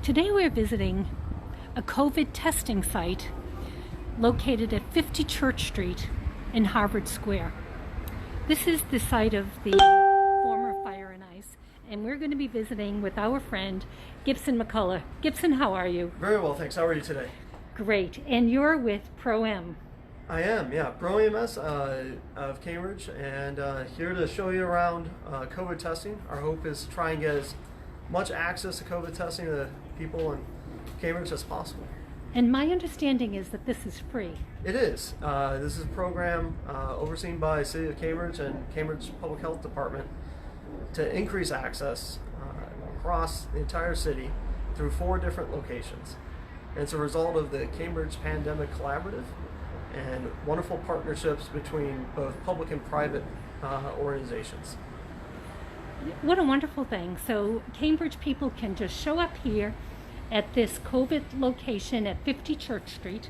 Today we're visiting a COVID testing site located at 50 Church Street in Harvard Square. This is the site of the former Fire and Ice, and we're going to be visiting with our friend Gibson McCullough. Gibson, how are you? Very well, thanks. How are you today? Great. And you're with Pro-M. I am, yeah. Pro-EMS of Cambridge, and here to show you around COVID testing. Our hope is to try and get as much access to COVID testing to people in Cambridge as possible. And my understanding is that this is free. It is. This is a program overseen by City of Cambridge and Cambridge Public Health Department to increase access across the entire city through 4 different locations. And it's a result of the Cambridge Pandemic Collaborative and wonderful partnerships between both public and private organizations. What a wonderful thing. So Cambridge people can just show up here at this COVID location at 50 Church Street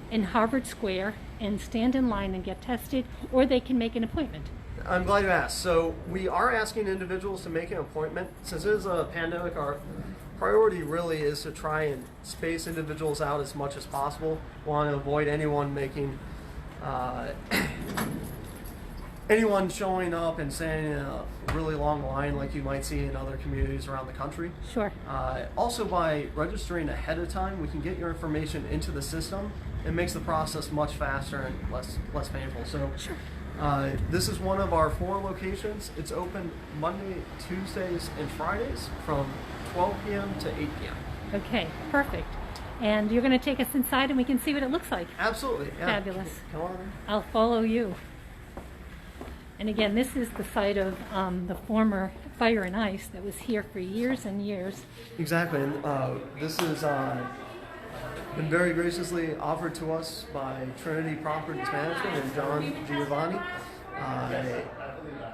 in Harvard Square and stand in line and get tested, or they can make an appointment. I'm glad you asked. So we are asking individuals to make an appointment. Since it is a pandemic, our priority really is to try and space individuals out as much as possible. We want to avoid anyone making anyone showing up and standing in a really long line like you might see in other communities around the country. Sure. Also, by registering ahead of time, we can get your information into the system. It makes the process much faster and less painful. So, Sure. This is one of our 4 locations. It's open Monday, Tuesdays, and Fridays from 12 p.m. to 8 p.m. Okay, perfect. And you're going to take us inside and we can see what it looks like. Absolutely. Yeah. Fabulous. Come on in. I'll follow you. And again, this is the site of the former Fire and Ice that was here for years and years. Exactly. And this has been very graciously offered to us by Trinity Properties Management and John Giovanni.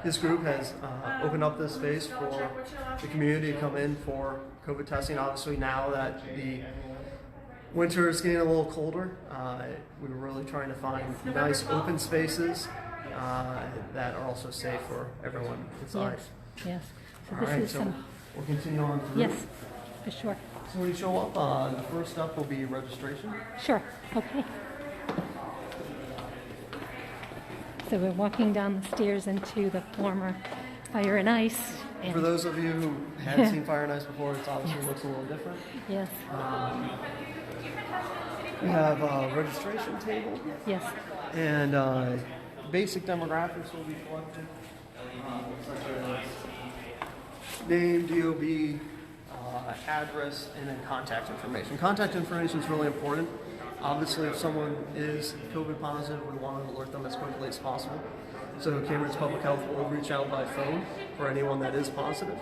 His group has opened up this space for the community to come in for COVID testing. Obviously, now that the winter is getting a little colder, we were really trying to find nice open spaces that are also safe for everyone inside. Yes, yes. So All this right, is so some, we'll continue on through. yes, for sure. So when you show up, the first step will be registration. Sure, okay. So we're walking down the stairs into the former Fire and Ice. And For those of you who haven't seen Fire and Ice before, it obviously looks a little different. yes, We have a registration table, yes, and basic demographics will be collected, such as name, DOB, address, and then contact information. Contact information is really important. Obviously, if someone is COVID positive, we want to alert them as quickly as possible. So Cambridge Public Health will reach out by phone for anyone that is positive,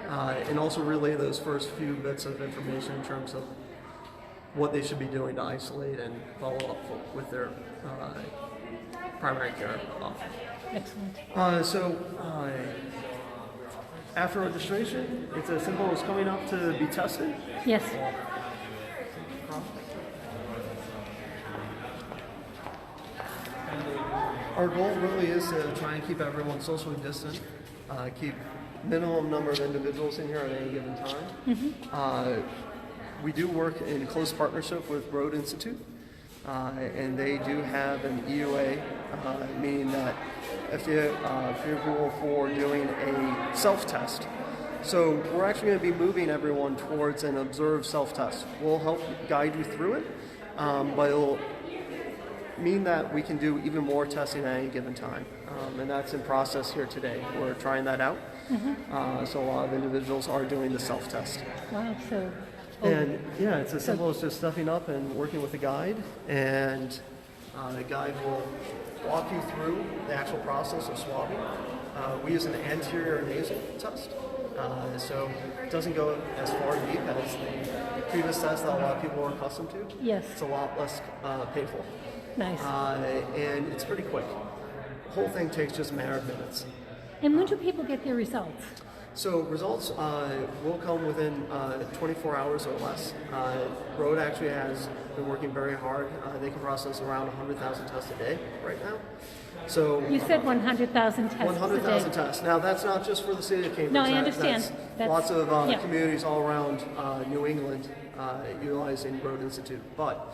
and also relay those first few bits of information in terms of what they should be doing to isolate and follow up with their primary care office. excellent. After registration, it's as simple as coming up to be tested. Yes, Our goal really is to try and keep everyone socially distant, keep minimum number of individuals in here at any given time. We do work in close partnership with Broad Institute, and they do have an EUA, meaning that FDA approval for doing a self-test. So we're actually going to be moving everyone towards an observed self-test. We'll help guide you through it, but it'll mean that we can do even more testing at any given time. And that's in process here today. We're trying that out. So a lot of individuals are doing the self-test. wow, so, And yeah, it's as simple as just stuffing up and working with a guide, and the guide will walk you through the actual process of swabbing. We use an anterior nasal test, so it doesn't go as far deep as the previous test that a lot of people are accustomed to. yes, It's a lot less painful, nice. and it's pretty quick. The whole thing takes just a matter of minutes. And when do people get their results? So results will come within 24 hours or less. Road actually has been working very hard. They can process around 100,000 tests a day right now. So You said 100,000 tests 100,000 a day. tests. Now that's not just for the city of Cambridge. No, I understand. That's lots of yeah. communities all around New England utilizing Road Institute. But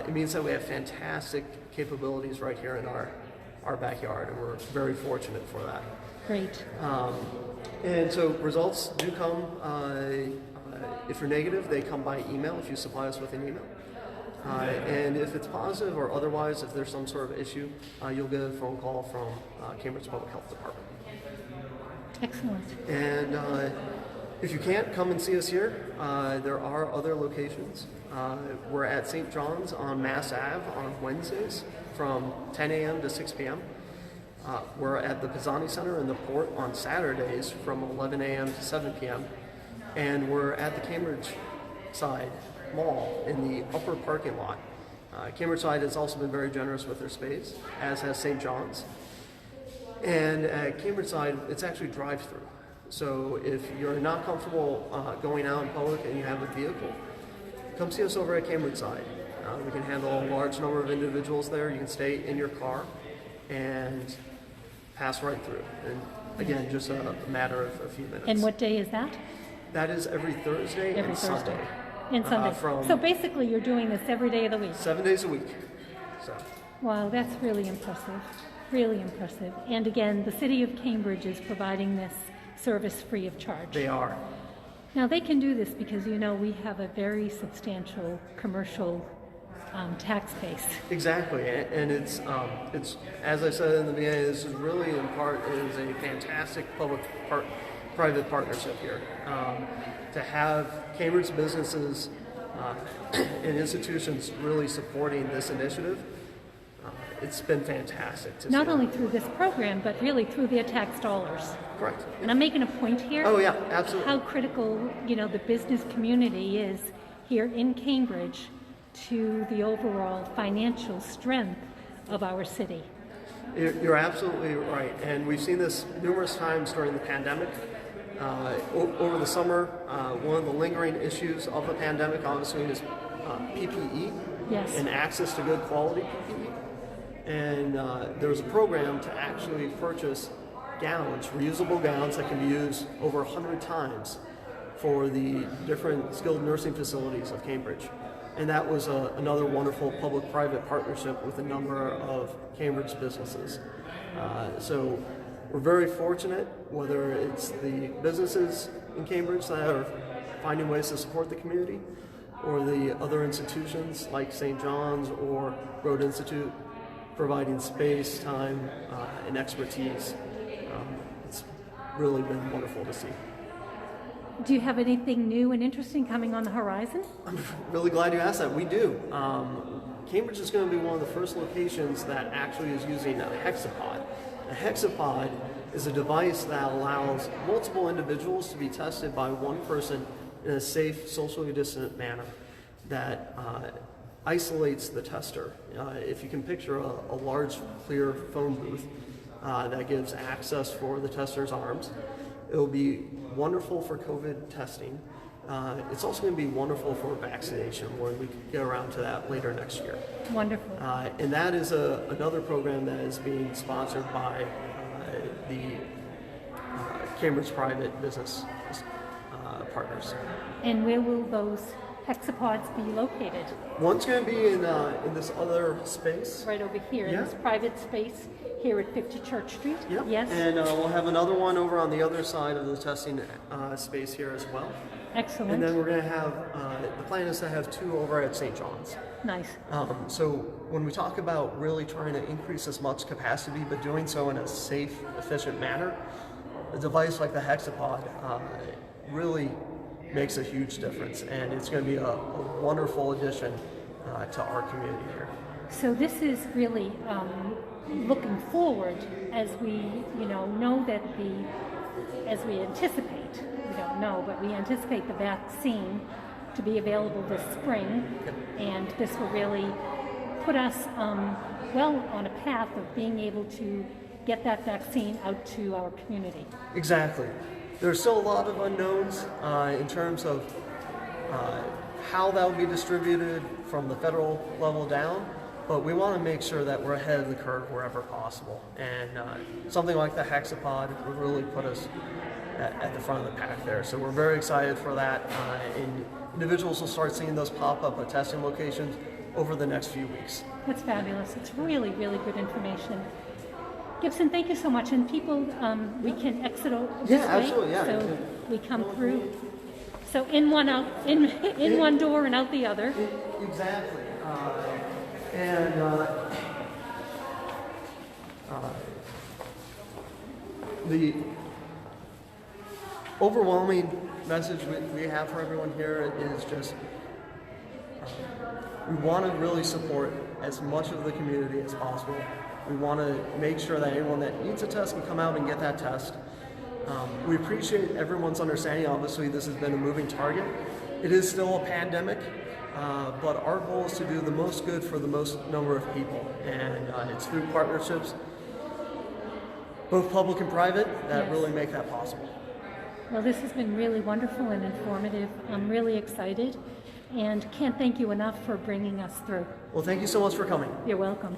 it means that we have fantastic capabilities right here in our backyard, and we're very fortunate for that. Great. And so results do come, if you're negative, they come by email if you supply us with an email. And if it's positive or otherwise, if there's some sort of issue, you'll get a phone call from Cambridge Public Health Department. Excellent. And if you can't come and see us here, there are other locations. We're at St. John's on Mass Ave on Wednesdays from 10 a.m. to 6 p.m. We're at the Pisani Center in the Port on Saturdays from 11 a.m. to 7 p.m. And we're at the Cambridge Side Mall in the upper parking lot. Cambridge Side has also been very generous with their space, as has St. John's. And at Cambridge Side, it's actually drive-through. So if you're not comfortable going out in public and you have a vehicle, come see us over at Cambridge Side. We can handle a large number of individuals there. You can stay in your car and pass right through. And again, just a matter of a few minutes. And what day is that? That is every Thursday Every and Thursday. Sunday. And Sunday. From So basically you're doing this every day of the week. 7 days a week. So Wow, that's really impressive. Really impressive. And again, the city of Cambridge is providing this service free of charge. they are. Now they can do this because we have a very substantial commercial tax base. Exactly, and it's as I said in the beginning, this is really in part is a fantastic public-private partnership here. To have Cambridge businesses and institutions really supporting this initiative, it's been fantastic to Not see. only through this program, but really through their tax dollars. Correct. And I'm making a point here. Oh yeah, absolutely. How critical, the business community is here in Cambridge to the overall financial strength of our city. You're absolutely right, and we've seen this numerous times during the pandemic. Over the summer, one of the lingering issues of the pandemic, obviously, is PPE Yes. and access to good quality PPE. And there was a program to actually purchase gowns, reusable gowns that can be used over 100 times for the different skilled nursing facilities of Cambridge. And that was another wonderful public-private partnership with a number of Cambridge businesses. So we're very fortunate, whether it's the businesses in Cambridge that are finding ways to support the community, or the other institutions like St. John's or Road Institute providing space, time, and expertise. It's really been wonderful to see. Do you have anything new and interesting coming on the horizon? I'm really glad you asked that. We do. Cambridge is going to be one of the first locations that actually is using a hexapod. A hexapod is a device that allows multiple individuals to be tested by one person in a safe, socially distant manner that isolates the tester. If you can picture a large, clear phone booth that gives access for the tester's arms, it will be wonderful for COVID testing. It's also going to be wonderful for vaccination when we get around to that later next year. Wonderful. And that is another program that is being sponsored by the Cambridge private business partners. And where will those hexapods be located? One's going to be in this other space. Right over here, Yeah. in this private space here at 50 Church Street? Yep. Yes? And we'll have another one over on the other side of the testing space here as well. Excellent. And then we're going to have, the plan is to have two over at St. John's. Nice. So when we talk about really trying to increase as much capacity, but doing so in a safe, efficient manner, a device like the hexapod really makes a huge difference, and it's going to be a wonderful addition to our community here. So this is really looking forward as we, know that as we anticipate, we don't know, but we anticipate the vaccine to be available this spring, and this will really put us on a path of being able to get that vaccine out to our community. Exactly. There's still a lot of unknowns in terms of how that will be distributed from the federal level down, but we want to make sure that we're ahead of the curve wherever possible. And something like the Hexapod would really put us at the front of the pack there. So we're very excited for that, and individuals will start seeing those pop up at testing locations over the next few weeks. That's fabulous. It's really, really good information. Gibson, thank you so much. And people, we can exit this Yeah, way. absolutely, yeah. So we come through. So in one out, in one door and out the other. Exactly. The overwhelming message we have for everyone here is just we want to really support as much of the community as possible. We want to make sure that anyone that needs a test can come out and get that test. We appreciate everyone's understanding. Obviously, this has been a moving target. It is still a pandemic, but our goal is to do the most good for the most number of people, and it's through partnerships, both public and private, that Yes. really make that possible. Well, this has been really wonderful and informative. I'm really excited and can't thank you enough for bringing us through. Well, thank you so much for coming. You're welcome.